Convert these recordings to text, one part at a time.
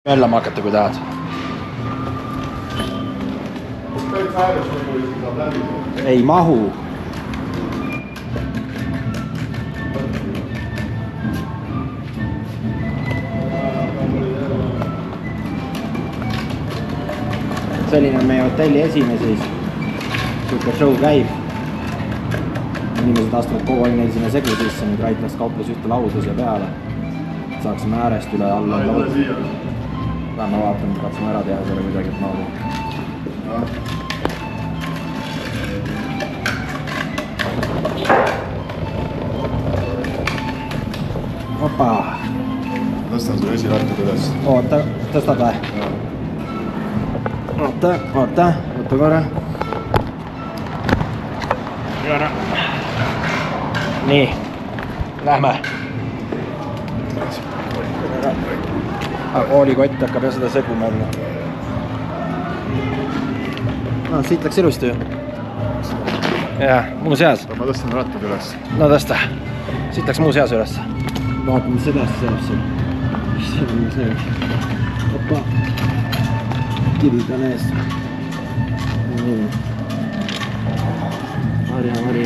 Vällama hakata, kui tahad. Ei mahu. Selline on meie hotelli esine siis. Suuke show käib. Inimesed astuvad kogu aeg neil sinna segu sisse, nüüd Raidlas kauples ühte lauda siia peale. Saaksime äärest üle alla lauda. Lähme vaatame, katsume ära teha selle kuidagi, et maadu. Opa! Tõstan sulle esirattad üles. Oota, tõstad või? Oota korra. Nii, lähme. Koolikott hakkab ja seda segu mõelda. No, siit läks ilusti ju. Jah, muu seas. Ma tõstan rattad üles. No tõsta. Siit läks muu seas üles. Vaatame, mis edasi seab siin. Opa. Kivid on ees. Mari.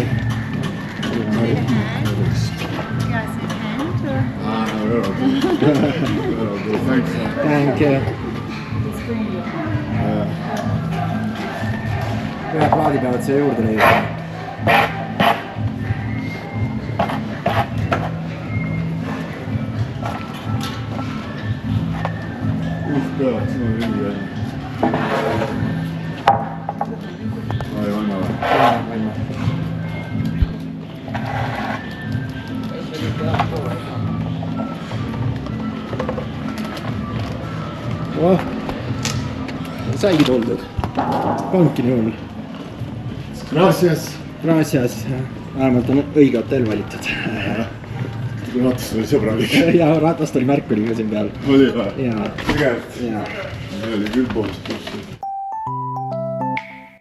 Thank you. Ühe plaadi peavad siia juurde leida. Peavad, siin on ringi jälle. Ai, vanna või? Jaa, vanna. Oh, saigi tuldud. Panki nii hull. Gracias. Vähemalt on õige hotell valitud. Kui ratast oli sõbralik. Ja ratast oli märk oli ka siin peal. Oli või? Jaa. Tegelikult? Jaa. See oli küll poolest.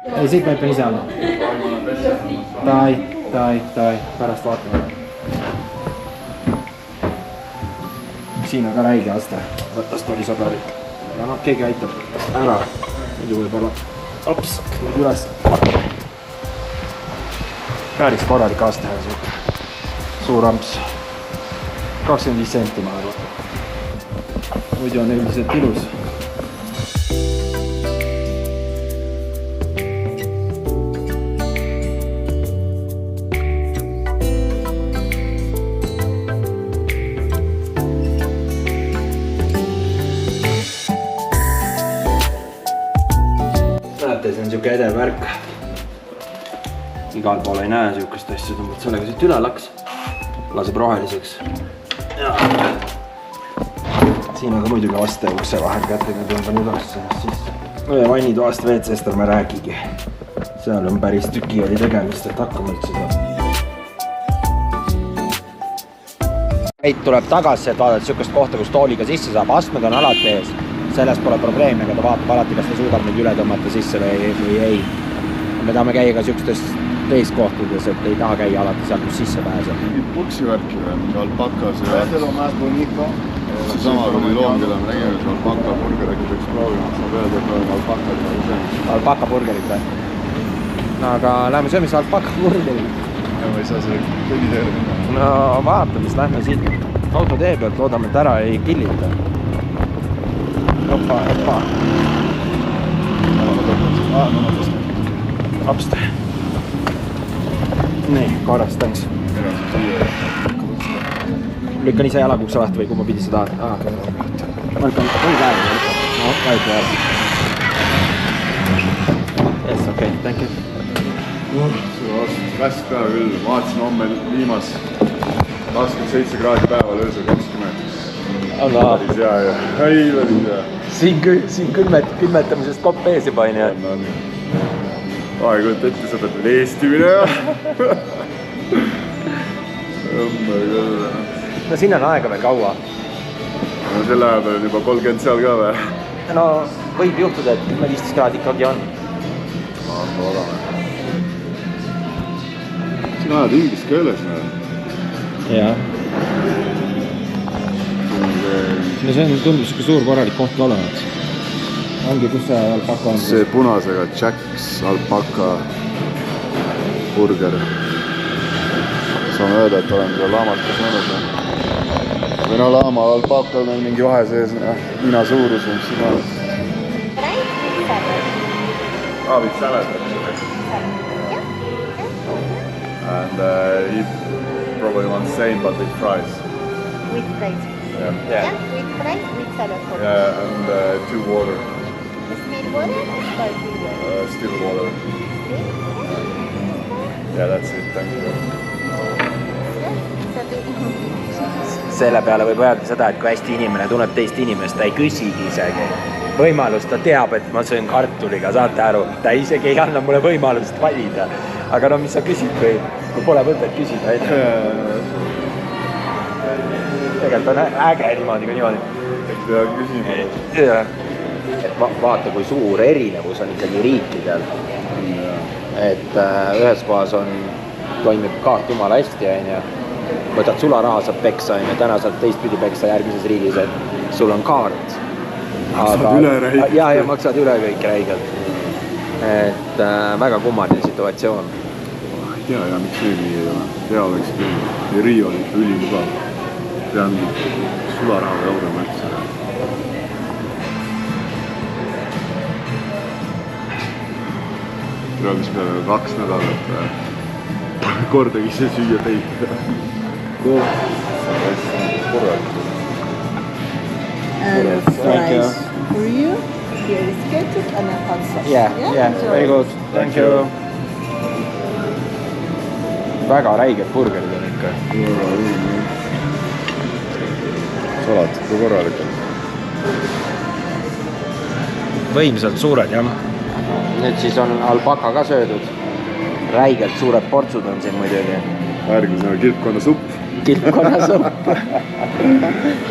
Ei, siit võib ka ise olla. Tai, pärast vaatame. Siin on ka räige aste. Ratast oli sõbralik. Ja noh, keegi aitab ära. Muidu võib olla. Ops, üles. Päris korralik aste on siuke. Suur amps. 25 senti ma arvan. Muidu on üldiselt ilus. Näete, see on siuke edev värk. Igal pool ei näe siukest asja, tõmbad sellega siit üle laks. Laseb roheliseks. Siin on ka muidugi aste ukse vahel kätega tõmban üles sellest sisse. No ja vannitoast WC-st ärme räägigi. Seal on päris tüki oli tegemist, et hakkama üldse saab. Heit tuleb tagasi, et vaadata siukest kohta, kus tooliga sisse saab. Astmed on alati ees. Sellest pole probleemi, aga ta vaatab alati, kas ta suudab neid üle tõmmata sisse või ei. Me tahame käia ka siukstes teis kohtades, et ei taha käia alati seal, kus sisse pääseb. Puksivärki või, mingi alpakas ja seesama kui loom, keda me nägime, see alpaka burger äkki peaks proovima. Sa pead, et on alpaka see. Alpaka burgerit või? No aga lähme sööme see alpaka burgerit. Ja ma ei saa selle kõnniteele minna. No vaata, mis lähme siit autotee pealt, loodame, et ära ei killita. Opa. Apst. Nii, korras, thanks. Lükkan ise jalakukse lahti või kumma pidi sa tahad? Ma lükkan käega. No, vajuta järgi. Yes, okei, thank you. Väsk päev küll, vaatasin homme viimas 27 kraadi päeval, öösel 20. Päris hea ja päris hea. Siin külmetamisest kopp ees juba ei nii. Aeg võtta ette, sa pead veel Eesti minema. No siin on aega veel kaua. No selle aja peal on juba 30 seal ka või? No võib juhtuda, et 15 kraadi ikkagi on. Ma loodame. Siin ajad inglise keeles, näe? Jaa. See on no see on, tundub siuke suur korralik koht ka olevat. Ongi, kus see alpaka on? see punasega Jack's alpaka burger. saame öelda, et olen seda laamat kas mõnus. või no laama alpakal on mingi vahe sees, nina suurus on mis iganes. With salad actually. And he probably wants same but with fries. With fries. Yeah. With fries, with salad. Yeah, and 2 water. Still water or sparkling water? Still water. Yeah, that's it, thank you. Selle peale võib öelda seda, et kui hästi inimene tunneb teist inimest, ta ei küsigi isegi võimalust, ta teab, et ma söön kartuliga, saate aru, ta isegi ei anna mulle võimalust valida. Aga no mis sa küsid või kui pole mõtet küsida, tegelikult on äge niimoodi kui niimoodi. Eks pea küsima. Et vaata, kui suur erinevus on ikkagi riikidel. Et ühes kohas toimib kaart jumala hästi, võtad sularaha, saad peksa, täna saad teistpidi peksa järgmises riigis, et sul on kaart. Maksad üle räigelt. Ja maksad üle kõik räigelt. Et väga kummaline situatsioon. Ei tea, miks see nii ei ole. Hea oleks küll. Ja Riio oli ülimugav. Pean sularaha jaurama üldse. Räägis peale 2 nädalat kordagi ise süüa teinud. Korralik. And fries for you. Here is ketchup and a hot sauce. Yeah, very good. Thank you. Väga räiged burgerid on ikka. Salat, kui korralikult. Võimsalt suured, jah. Nüüd siis on alpaka ka söödud. Räigelt suured portsud on siin muidugi. Järgmisena kilpkonna supp. Kilpkonna supp.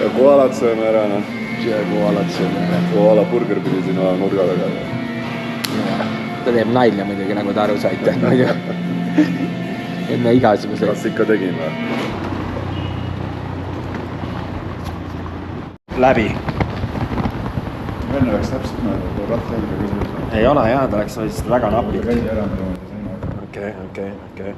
Ja koalat sööme ära, noh. Ja koalat sööme. Koala burger pidi siin olema nurga taga. Ta teeb nalja muidugi, nagu ta aru saite. Enne igasuguse. Kas ikka tegin või? Läbi. Enne läks täpselt mööda, kui rattahelge ka sees on. Ei ole jah, ta läks lihtsalt väga napilt. Käidi ära, mida ma ei saa. Okei.